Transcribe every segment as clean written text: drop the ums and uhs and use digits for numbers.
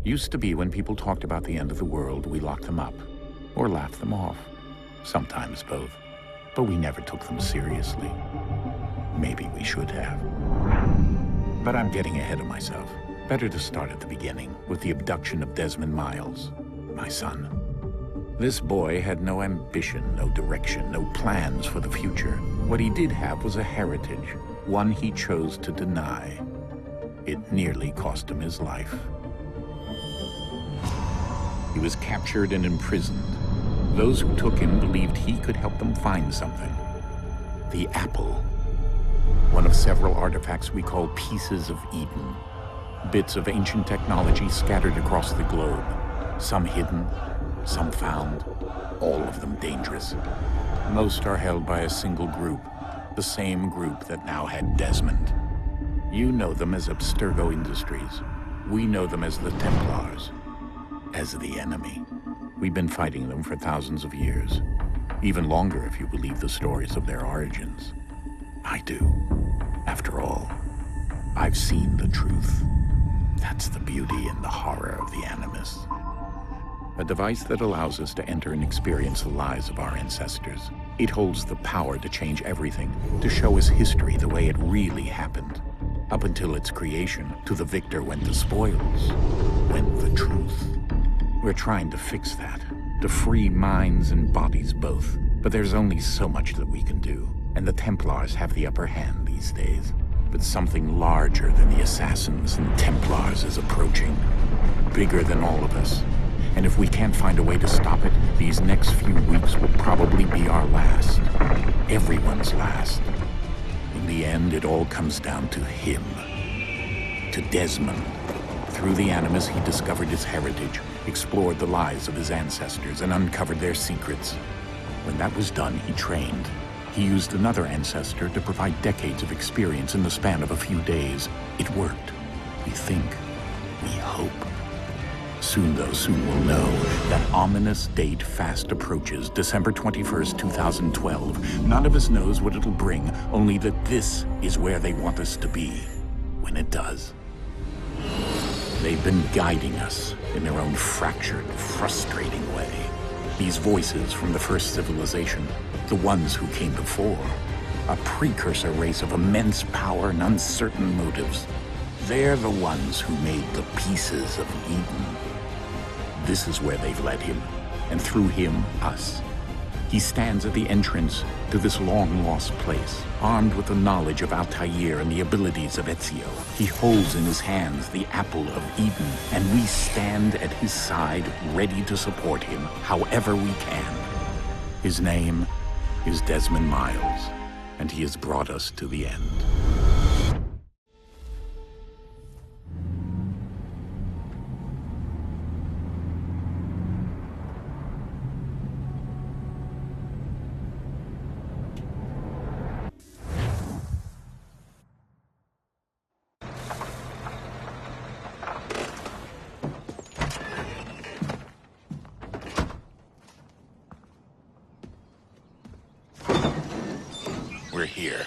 Used to be when people talked about the end of the world, we locked them up or laughed them off. Sometimes both. But we never took them seriously. Maybe we should have. But I'm getting ahead of myself. Better to start at the beginning, with the abduction of Desmond Miles, my son. This boy had no ambition, no direction, no plans for the future. What he did have was a heritage, one he chose to deny. It nearly cost him his life. He was captured and imprisoned. Those who took him believed he could help them find something. The apple. One of several artifacts we call pieces of Eden. Bits of ancient technology scattered across the globe. Some hidden, some found, all of them dangerous. Most are held by a single group, the same group that now had Desmond. You know them as Abstergo Industries. We know them as the Templars, as the enemy. We've been fighting them for thousands of years, even longer if you believe the stories of their origins. I do. After all, I've seen the truth. That's the beauty and the horror of the Animus. A device that allows us to enter and experience the lives of our ancestors. It holds the power to change everything, to show us history the way it really happened. Up until its creation, to the victor went the spoils, went the truth. We're trying to fix that, to free minds and bodies both. But there's only so much that we can do, and the Templars have the upper hand these days. But something larger than the Assassins and Templars is approaching, bigger than all of us. And if we can't find a way to stop it, these next few weeks will probably be our last. Everyone's last. In the end, it all comes down to him. To Desmond. Through the Animus, he discovered his heritage, explored the lives of his ancestors, and uncovered their secrets. When that was done, he trained. He used another ancestor to provide decades of experience in the span of a few days. It worked. We think. We hope. Soon, though, soon we'll know. That ominous date fast approaches, December 21st, 2012. None of us knows what it'll bring, only that this is where they want us to be, when it does. They've been guiding us in their own fractured, frustrating way. These voices from the first civilization, the ones who came before, a precursor race of immense power and uncertain motives. They're the ones who made the pieces of Eden. This is where they've led him, and through him, us. He stands at the entrance to this long-lost place, armed with the knowledge of Altair and the abilities of Ezio. He holds in his hands the apple of Eden, and we stand at his side, ready to support him however we can. His name is Desmond Miles, and he has brought us to the end. We're here.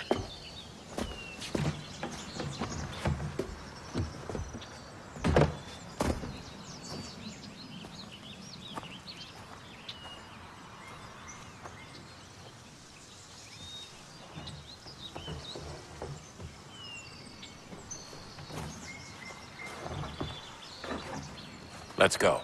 Let's go.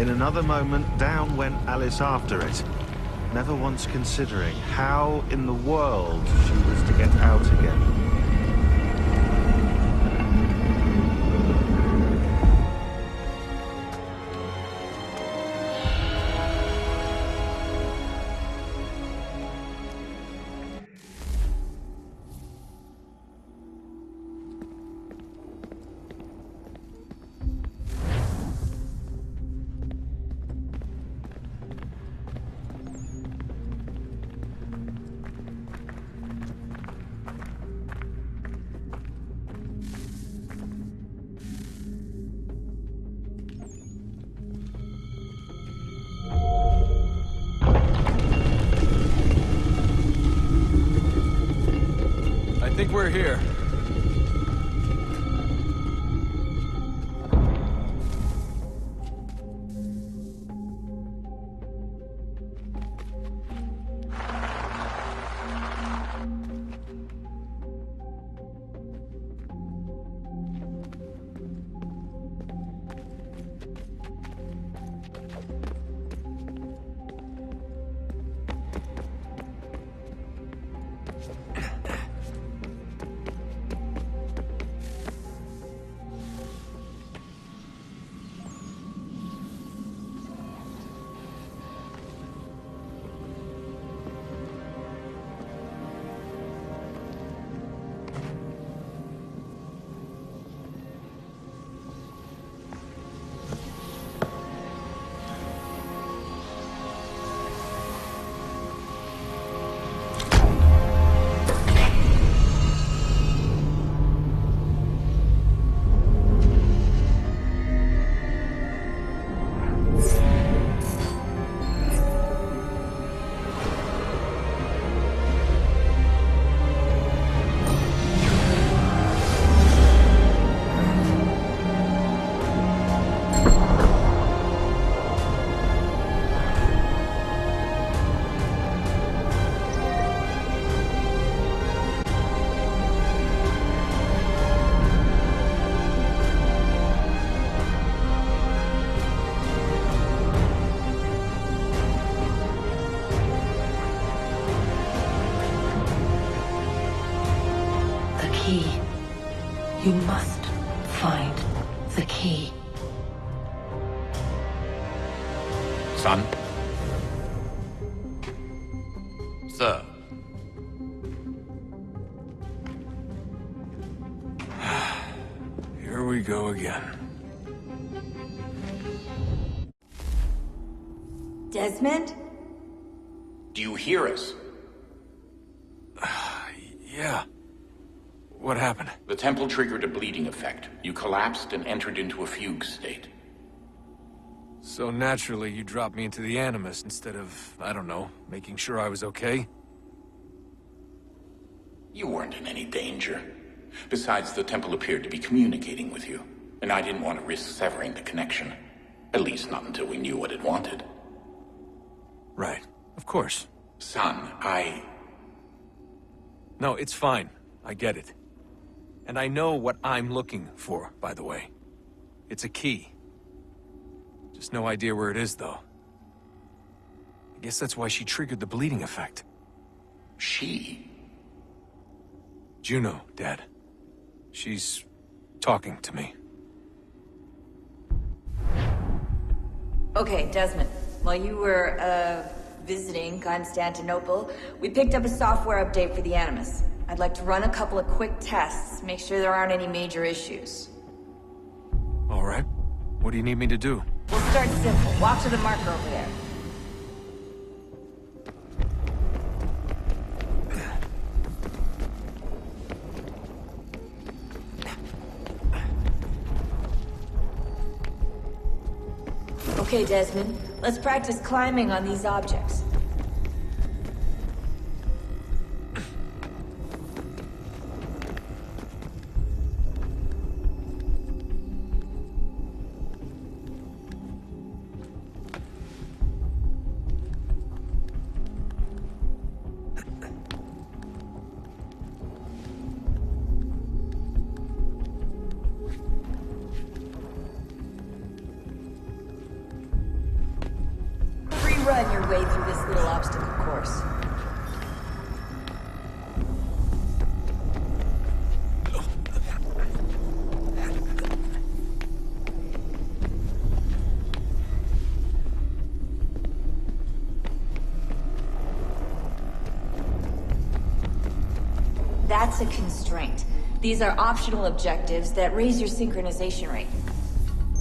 In another moment, down went Alice after it, never once considering how in the world she was to get out again. I think we're here. Key. You must find the key. Son? Sir. Here we go again. Desmond? Do you hear us? Yeah. What happened? The temple triggered a bleeding effect. You collapsed and entered into a fugue state. So naturally, you dropped me into the Animus instead of, I don't know, making sure I was okay? You weren't in any danger. Besides, the temple appeared to be communicating with you, and I didn't want to risk severing the connection. At least not until we knew what it wanted. Right. Of course. Son, No, it's fine. I get it. And I know what I'm looking for, by the way. It's a key. Just no idea where it is, though. I guess that's why she triggered the bleeding effect. She? Juno, Dad. She's talking to me. Okay, Desmond. While you were, visiting Constantinople, we picked up a software update for the Animus. I'd like to run a couple of quick tests, make sure there aren't any major issues. All right. What do you need me to do? We'll start simple. Walk to the marker over there. Okay, Desmond. Let's practice climbing on these objects. run your way through this little obstacle course. That's a constraint. These are optional objectives that raise your synchronization rate.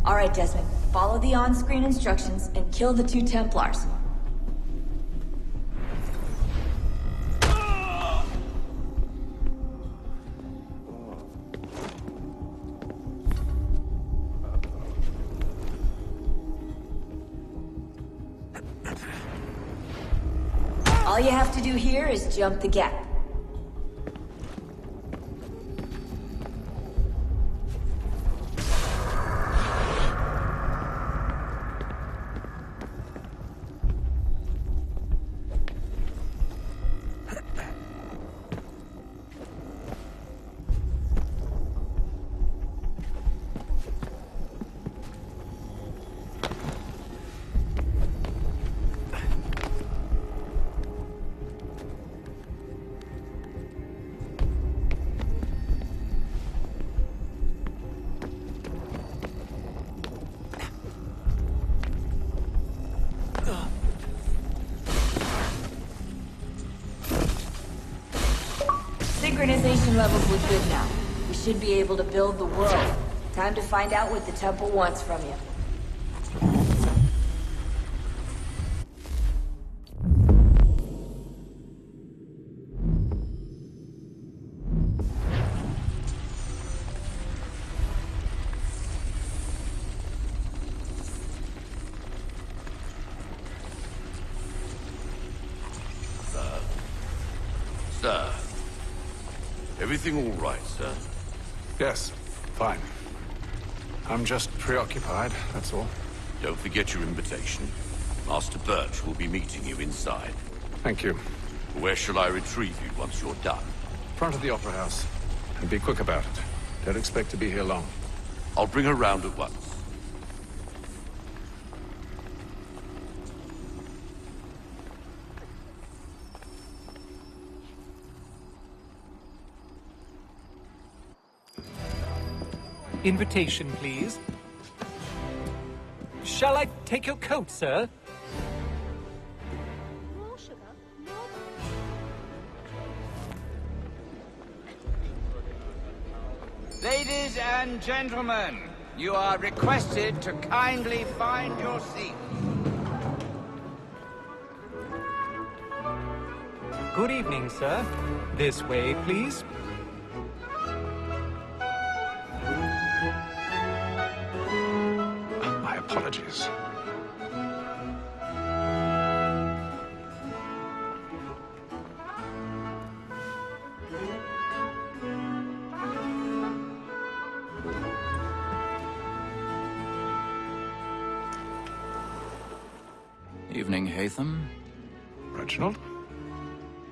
All right, Desmond. Follow the on-screen instructions and kill the 2 Templars. All you have to do here is jump the gap. Synchronization levels look good now. We should be able to build the world. Time to find out what the temple wants from you. Sir. Everything all right, sir? Yes, fine. I'm just preoccupied, that's all. Don't forget your invitation. Master Birch will be meeting you inside. Thank you. Where shall I retrieve you once you're done? Front of the Opera House. And be quick about it. Don't expect to be here long. I'll bring her round at once. Invitation, please. Shall I take your coat, sir? More sugar, more... Ladies and gentlemen, you are requested to kindly find your seat. Good evening, sir. This way, please. My apologies. Evening, Haytham. Reginald?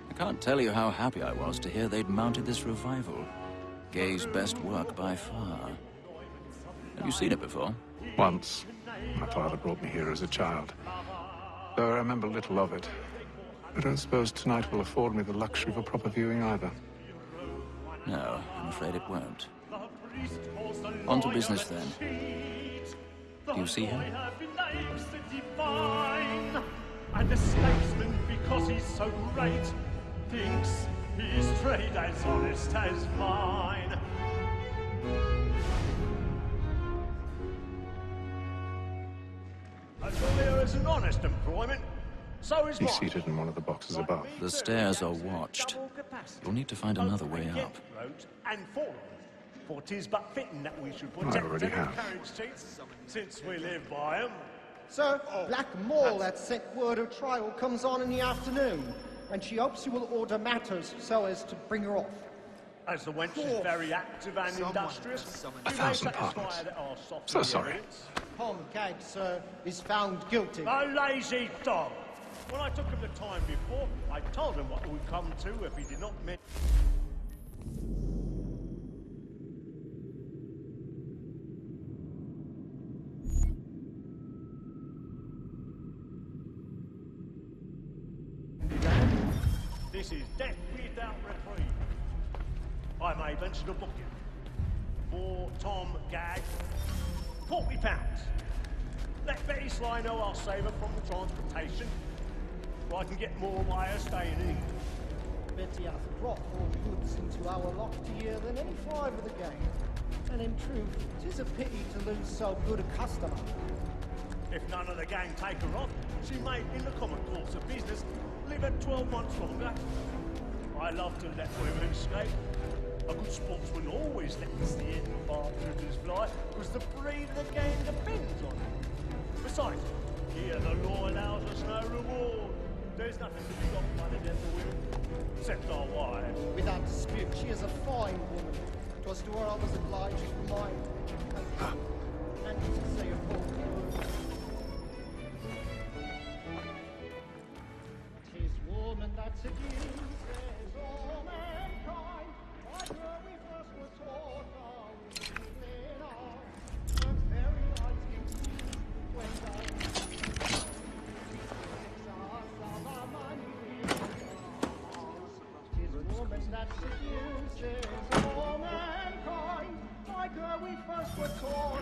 I can't tell you how happy I was to hear they'd mounted this revival. Gay's best work by far. Have you seen it before? Once. My father brought me here as a child. Though I remember little of it. I don't suppose tonight will afford me the luxury of a proper viewing either. No, I'm afraid it won't. On to business, then. Do you see him? And the statesman, because he's so great, thinks his trade as honest as mine. A lawyer is an honest employment, so is He's mine. seated in one of the boxes above. The stairs are watched. You'll need to find another way up. And fall. For 'tis but fitting that we should I protect already them have. carriage seats, since we live by 'em. Sir, Black Mall had sent word her trial comes on in the afternoon, and she hopes you will order matters so as to bring her off. As the wench is very active and industrious, you may 1,000 satisfy pardons. that our soft So sorry. merits. Tom Gag, sir, is found guilty. A lazy dog! When I took him the time before, I told him what it would come to if he did not meet. This is death without reprieve. I may venture to book it. For Tom Gag, £40. Let Betty Sly know I'll save her from the transportation, so I can get more by her staying in. Betty hath brought more goods into our locked year than any five of the gang. And in truth, 'tis a pity to lose so good a customer. If none of the gang take her on, she may, in the common course of business, live at 12 months longer. I love to let women escape. A good sportsman always lets the end partridges fly, because the breed of the gang depends on it. Besides, here the law allows us no reward. There's nothing to be got by the death of women, except our wives. Without dispute, she is a fine woman. 'Twas to her I was obliged for mine. And to say a whole word. 'Tis woman that seduces all mankind. By her we first were taught our evening art. Her very eyes can see when thou that seduces all mankind. Like her we first were taught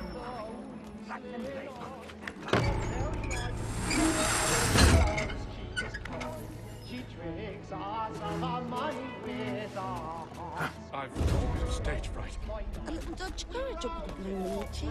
she tricks us of our money with our hearts. I've got stage fright. A little Dutch courage up the blue cheek.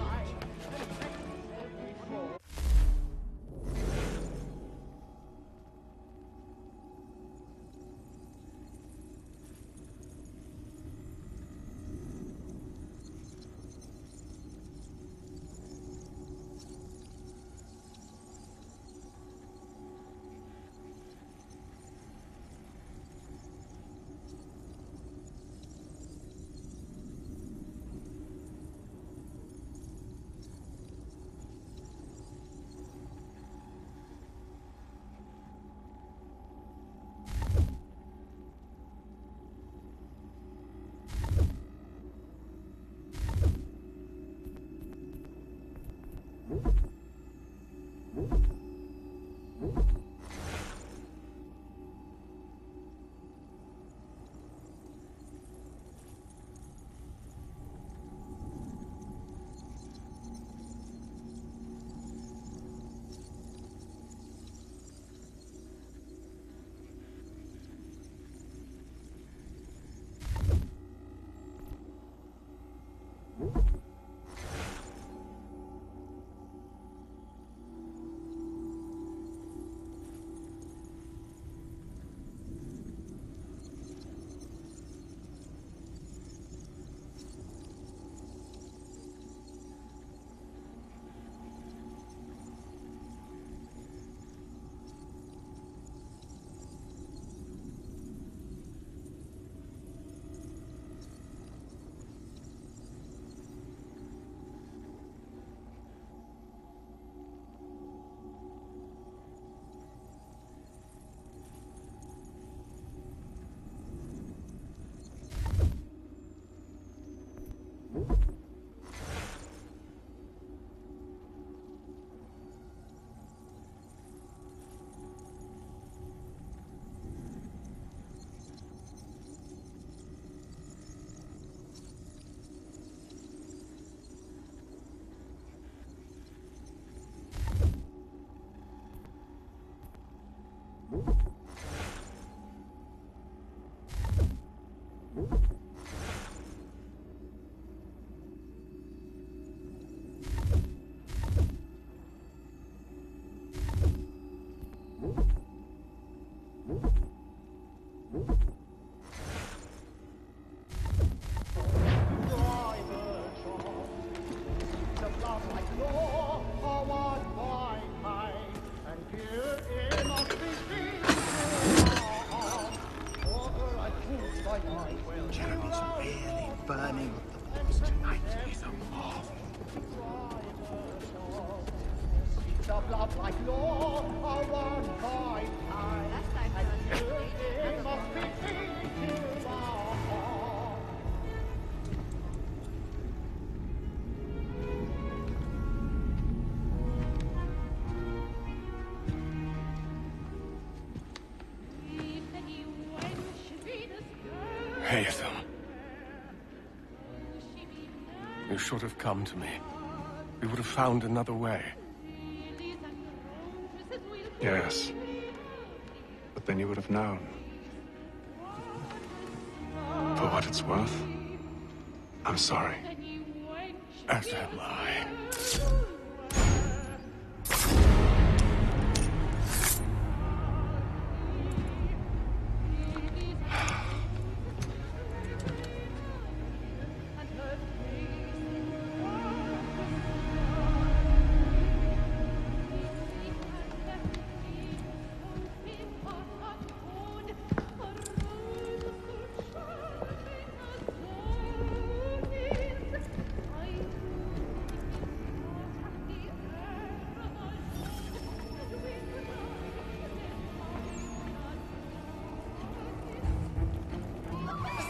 burning of the books tonight is a marvel. Streets of love like law are run by time, and it must be taken to our heart. You should have come to me. We would have found another way. Yes. But then you would have known. For what it's worth, I'm sorry. As am I.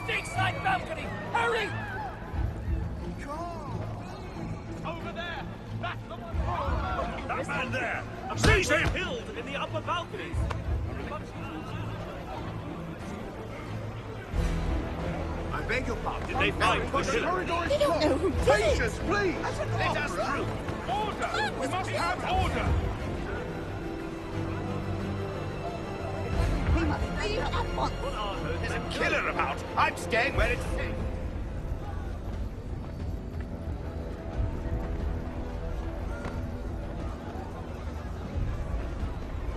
Stateside balcony! Hurry! Over there! That's the one! That man there! Seize him! Killed in the upper balcony! I beg your pardon. Did they find the killer? They don't know who did it. Patience, please! Let us through! Order! We must have order! We must leave at once. There's a killer about. I'm staying where it's safe.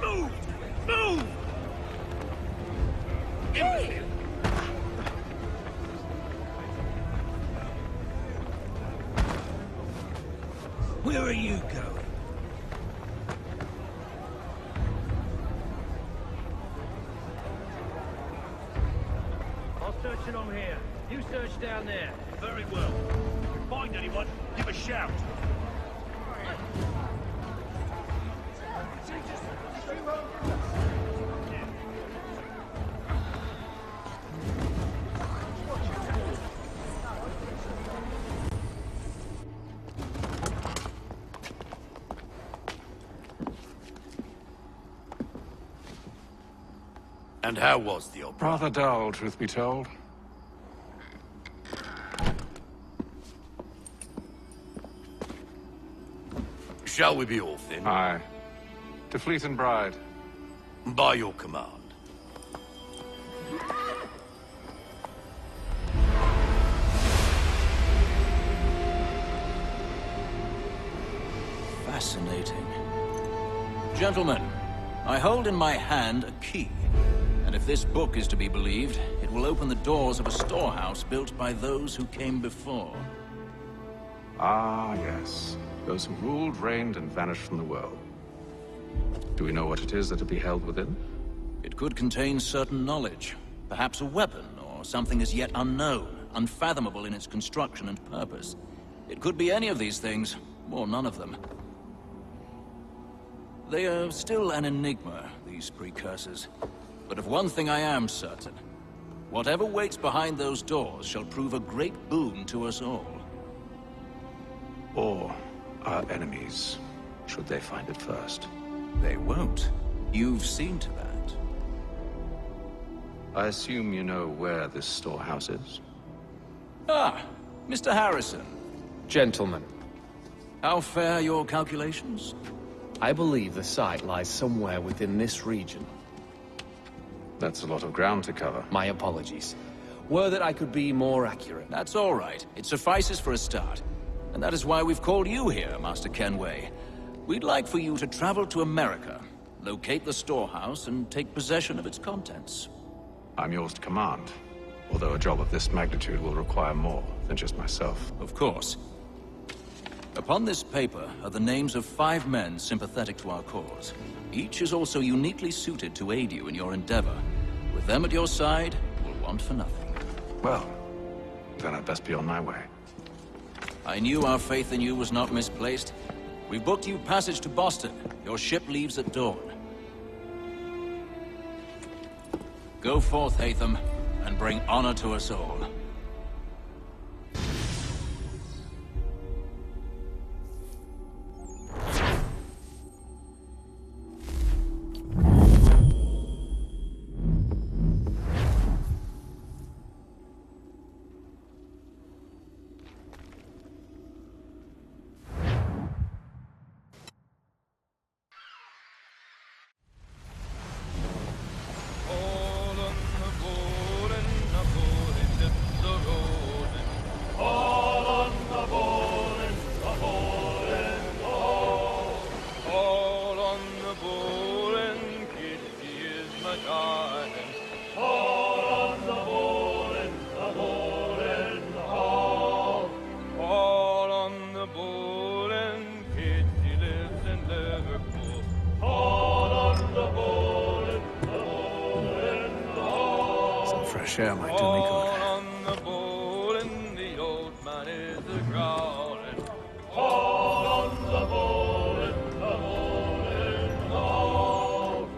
Move! Move! Hey! Where are you going? I'll search along here. You search down there. Very well. If you find anyone, give a shout. And how was the opera? Rather dull, truth be told. Shall we be off then? Aye. To Fleet and Bride. By your command. Fascinating. Gentlemen, I hold in my hand a key. And if this book is to be believed, it will open the doors of a storehouse built by those who came before. Ah, yes. Those who ruled, reigned, and vanished from the world. Do we know what it is that will be held within? It could contain certain knowledge. Perhaps a weapon, or something as yet unknown, unfathomable in its construction and purpose. It could be any of these things, or none of them. They are still an enigma, these precursors. But of one thing I am certain. Whatever waits behind those doors shall prove a great boon to us all. Or our enemies, should they find it first. They won't. You've seen to that. I assume you know where this storehouse is? Ah, Mr. Harrison. Gentlemen. How fare your calculations? I believe the site lies somewhere within this region. That's a lot of ground to cover. My apologies. Were that I could be more accurate. That's all right. It suffices for a start. And that is why we've called you here, Master Kenway. We'd like for you to travel to America, locate the storehouse, and take possession of its contents. I'm yours to command. Although a job of this magnitude will require more than just myself. Of course. Upon this paper are the names of 5 men sympathetic to our cause. Each is also uniquely suited to aid you in your endeavor. With them at your side, we'll want for nothing. Well, then I'd best be on my way. I knew our faith in you was not misplaced. We've booked you passage to Boston. Your ship leaves at dawn. Go forth, Hatham, and bring honor to us all. share my tonic. On the bowl and the old man is a-growling. All on the bowl and the bowl is low.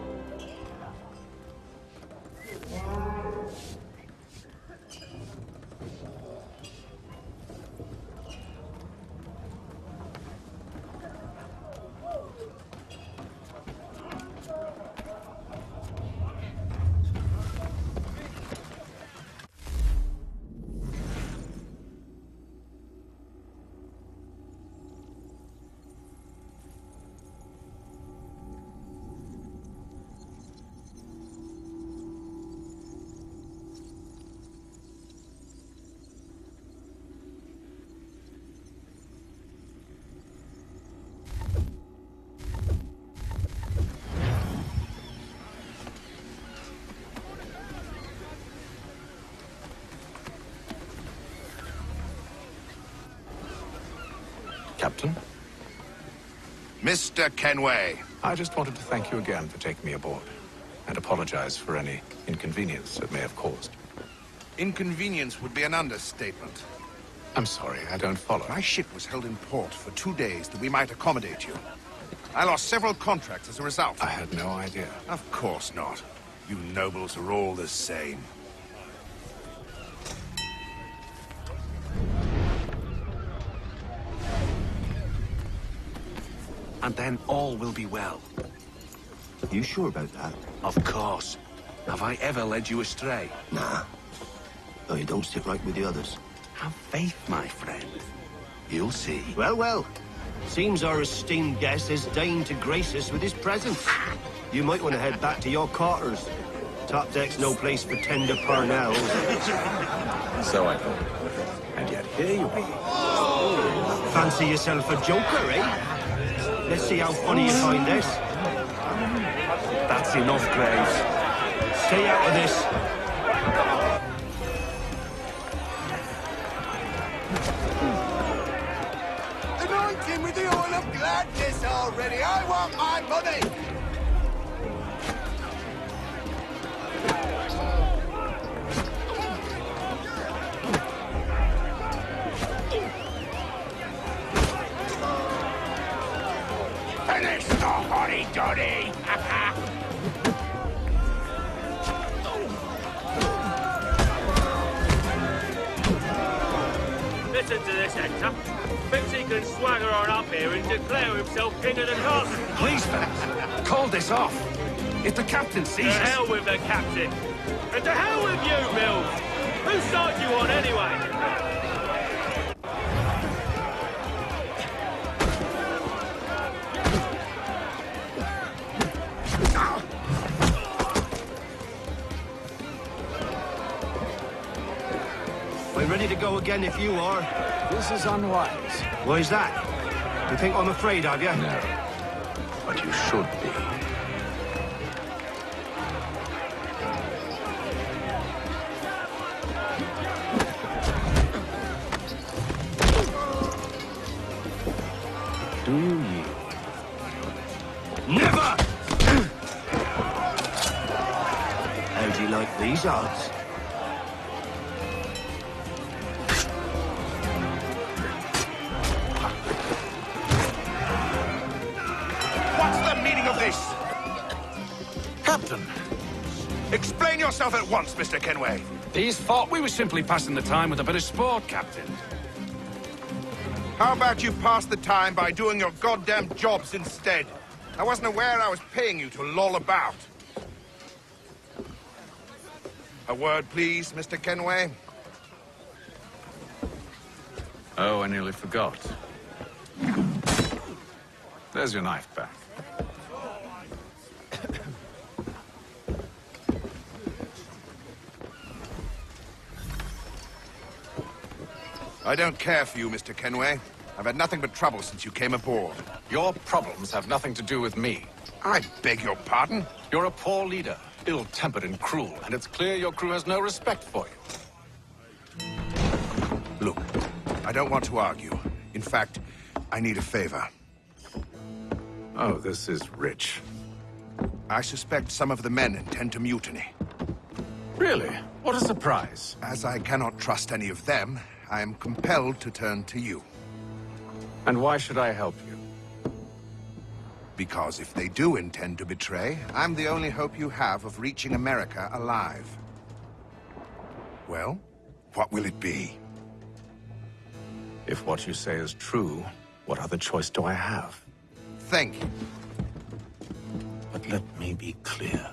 Captain? Mr. Kenway. I just wanted to thank you again for taking me aboard, and apologize for any inconvenience it may have caused. Inconvenience would be an understatement. I'm sorry, I don't follow. My ship was held in port for 2 days that we might accommodate you. I lost several contracts as a result. I had no idea. Of course not. You nobles are all the same. And then all will be well. You sure about that? Of course. Have I ever led you astray? Nah. No, you don't stick right with the others. Have faith, my friend. You'll see. Well, well. Seems our esteemed guest has deigned to grace us with his presence. You might want to head back to your quarters. Top deck's no place for tender parnells. So I thought. And yet here you are. Fancy yourself a joker, eh? Let's see how funny you find this. That's enough, Graves. Stay out of this. Anointing with the oil of gladness already. I want my money. Finish the hotty-toddy! Listen to this, Hector. Thinks he can swagger on up here and declare himself king of the castle. Please, fellas, call this off. If the captain sees us... To hell with the captain. And to hell with you, Bill. Whose side you on, anyway? I'm ready to go again if you are. This is unwise. Why's that? You think I'm afraid of you? No. But you should be. Do you yield? Never! How do you like these odds? Captain! Explain yourself at once, Mr. Kenway. These thought we were simply passing the time with a bit of sport, Captain. How about you pass the time by doing your goddamn jobs instead? I wasn't aware I was paying you to loll about. A word, please, Mr. Kenway. Oh, I nearly forgot. There's your knife back. I don't care for you, Mr. Kenway. I've had nothing but trouble since you came aboard. Your problems have nothing to do with me. I beg your pardon? You're a poor leader, ill-tempered and cruel, and it's clear your crew has no respect for you. Look, I don't want to argue. In fact, I need a favor. Oh, this is rich. I suspect some of the men intend to mutiny. Really? What a surprise. As I cannot trust any of them, I am compelled to turn to you. And why should I help you? Because if they do intend to betray, I'm the only hope you have of reaching America alive. Well, what will it be? If what you say is true, what other choice do I have? Think. But let me be clear.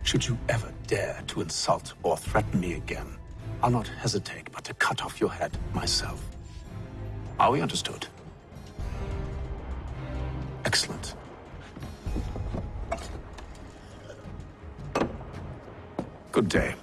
Should you ever dare to insult or threaten me again, I'll not hesitate but to cut off your head myself. Are we understood? Excellent. Good day.